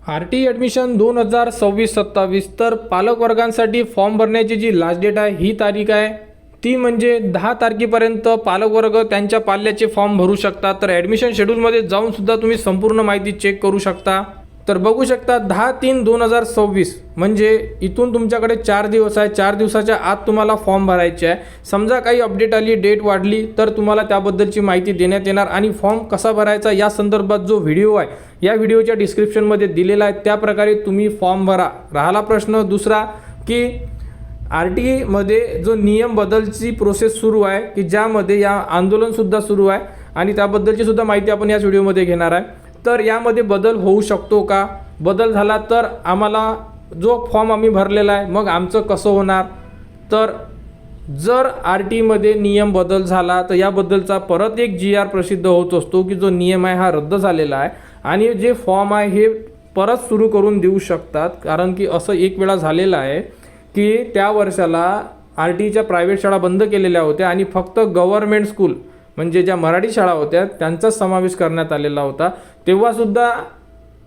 आर.टी admission 2026-27 तर पालक वर्गांसाठी फॉर्म भरण्याची जी लास्ट डेट आहे ही तारीख आहे ती म्हणजे 10 तारखेपर्यंत पालक वर्ग त्यांच्या पाल्याचे फॉर्म भरू शकता। तर ॲडमिशन शेड्यूलमध्ये जाऊन सुद्धा तुम्ही संपूर्ण माहिती चेक करू शकता। तर बघू शकता 10/3/2026 म्हणजे इथून तुमच्याकडे 4 दिवस आहे। 4 दिवसाच्या आत तुम्हाला फॉर्म भरायचे आहे। समजा काही अपडेट आली, डेट वाढली तर तुम्हाला त्याबद्दलची माहिती देण्यात येणार आणि फॉर्म कसा भरायचा या संदर्भात जो व्हिडिओ आहे या व्हिडिओच्या डिस्क्रिप्शनमध्ये दिलेला आहे, त्या प्रकारे तुम्ही फॉर्म भरा। राहिला प्रश्न दुसरा की आर.टी मध्ये जो नियम बदलची प्रोसेस सुरू आहे की ज्यामध्ये या आंदोलनसुद्धा सुरू आहे आणि त्याबद्दलची सुद्धा माहिती आपण याच व्हिडिओमध्ये घेणार आहे। तर यामध्ये बदल होऊ शकतो का, बदल झाला तर आम्हाला जो फॉर्म आम्ही भरलेला आहे मग आमचं कसं होणार। तर जर आर.टी नियम बदल झाला तर याबद्दलचा परत एक जी.आर प्रसिद्ध होत असतो की जो नियम आहे हा रद्द झालेला आहे आणि जे फॉर्म आहे हे परत सुरू करून देऊ शकतात। कारण की असं एक वेळा झालेलं आहे की त्या वर्षाला आर.टीच्या प्रायव्हेट शाळा बंद केलेल्या होत्या आणि फक्त गव्हर्नमेंट स्कूल म्हणजे ज्या मराठी शाळा होत्या त्यांचाच समावेश करण्यात आलेला होता। तेव्हासुद्धा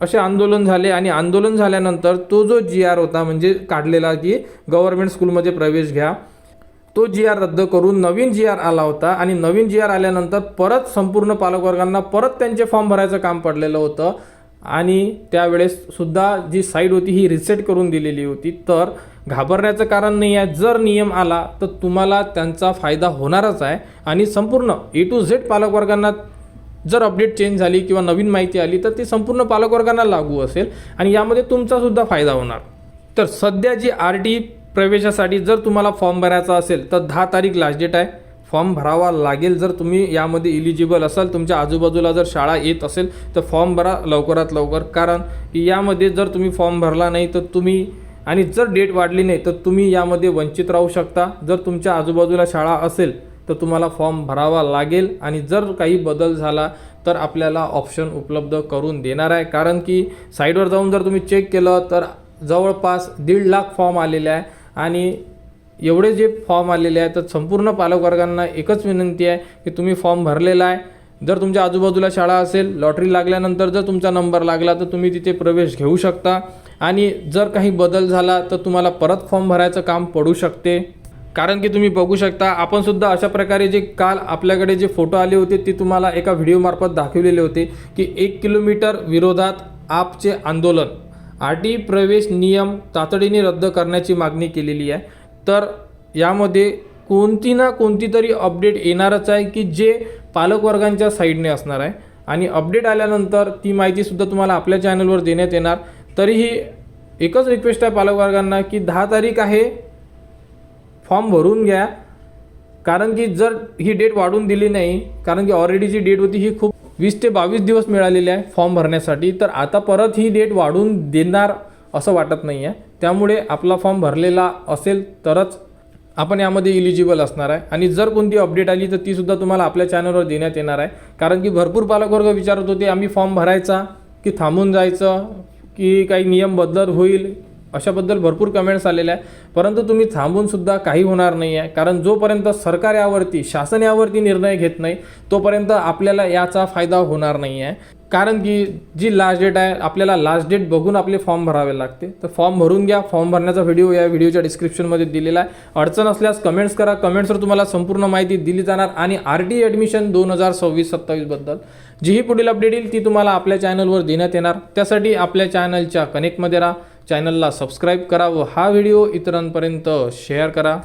असे आंदोलन झाले आणि आंदोलन झाल्यानंतर तो जो जी.आर होता म्हणजे काढलेला की गव्हर्नमेंट स्कूलमध्ये प्रवेश घ्या, तो जी.आर रद्द करून नवीन जी.आर आला होता आणि नवीन जी.आर आल्यानंतर परत संपूर्ण पालकवर्गांना परत त्यांचे फॉर्म भरायचं काम पडलेलं होतं आणि त्यावेळेस सुद्धा जी साईट होती ही रिसेट करून दिलेली होती। तर घाबरण्याचं कारण नाही आहे, जर नियम आला तर तुम्हाला त्यांचा फायदा होणारच आहे आणि संपूर्ण A to Z पालकवर्गांना जर अपडेट चेंज झाली किंवा नवीन माहिती आली तर ती संपूर्ण पालकवर्गांना लागू असेल आणि यामध्ये तुमचासुद्धा फायदा होणार। तर सध्या जी आर.टी प्रवेशासाठी जर तुम्हाला फॉर्म भरायचा असेल तर 10 तारीख लास्ट डेट आहे। फॉर्म भरावा लागेल जर तुम्ही यामध्ये इलिजिबल असाल, तुमच्या आजूबाजूला जर शाळा येत असेल तर फॉर्म भरा लवकरात लवकर। कारण यामध्ये जर तुम्ही फॉर्म भरला नाही तर तुम्ही आणि जर डेट वाढली नाही तर तुम्ही यामध्ये वंचित राहू शकता। जर तुमच्या आजूबाजूला शाळा असेल तर तुम्हाला फॉर्म भरावा लागेल आणि जर काही बदल झाला तर आपल्याला ऑप्शन उपलब्ध करून देणार आहे। कारण की साईटवर जाऊन जर तुम्ही चेक केलं तर जवळपास 1.5 लाख फॉर्म आलेले आहे आणि एवढे जे फॉर्म आलेले आहे तर संपूर्ण पालकवर्गांना एकच विनंती आहे की तुम्ही फॉर्म भरलेला आहे। जर तुमच्या आजूबाजूला शाळा असेल, लॉटरी लागल्यानंतर जर तुमचा नंबर लागला तर तुम्ही तिथे प्रवेश घेऊ शकता आणि जर काही बदल झाला तर तुम्हाला परत फॉर्म भरायचं काम पडू शकते। कारण की तुम्ही बघू शकता आपण सुद्धा अशा प्रकारे जे काल आपल्याकडे जे फोटो आले होते ते तुम्हाला एका व्हिडिओमार्फत दाखवलेले होते की 1 किलोमीटर विरोधात आपचे आंदोलन, आर.टी प्रवेश नियम तातडीने रद्द करण्याची मागणी केलेली आहे। तर यामध्ये कोणती ना कोणती तरी अपडेट येणारच आहे की जे पालकवर्गांच्या साईडने असणार आहे आणि अपडेट आल्यानंतर ती माहितीसुद्धा तुम्हाला आपल्या चॅनलवर देण्यात येणार। तरीही एकच रिक्वेस्ट आहे पालकवर्गांना की 10 तारीख आहे, फॉर्म भरून घ्या। कारण की जर ही डेट वाढून दिली नाही, कारण की ऑलरेडी जी डेट होती ही खूप 20 ते 22 दिवस मिळालेले आहे फॉर्म भरण्यासाठी, तर आता परत ही डेट वाढून देणार असं वाटत नाही आहे। त्यामुळे आपला फॉर्म भरलेला असेल तरच आपण यामध्ये इलिजिबल असणार आहे आणि जर कोणती अपडेट आली तर तीसुद्धा तुम्हाला आपल्या चॅनलवर देण्यात येणार आहे। कारण की भरपूर पालकवर्ग विचारत होते आम्ही फॉर्म भरायचा की थांबून जायचं की काही नियम बदल होईल, अशाबद्दल भरपूर कमेंट्स आलेल्या आहे। परंतु तुम्ही थांबूनसुद्धा काही होणार नाही आहे। कारण जोपर्यंत सरकार यावरती, शासन यावरती निर्णय घेत नाही तोपर्यंत आपल्याला याचा फायदा होणार नाही आहे। कारण की जी लास्ट डेट आहे आपल्याला लास्ट डेट बघून आपले फॉर्म भरावे लागते। तर फॉर्म भरून घ्या। फॉर्म भरण्याचा व्हिडिओ या व्हिडिओच्या डिस्क्रिप्शनमध्ये दिलेला आहे। अडचण असल्यास कमेंट्स करा, कमेंट्सवर तुम्हाला संपूर्ण माहिती दिली जाणार आणि आर.टी ॲडमिशन 2026-27 बद्दल जीही पुढील अपडेट येईल ती तुम्हाला आपल्या चॅनलवर देण्यात येणार। त्यासाठी आपल्या चॅनलच्या कनेक्टमध्ये राहा, चॅनलला सबस्क्राईब करा व हा व्हिडिओ इतरांपर्यंत शेअर करा।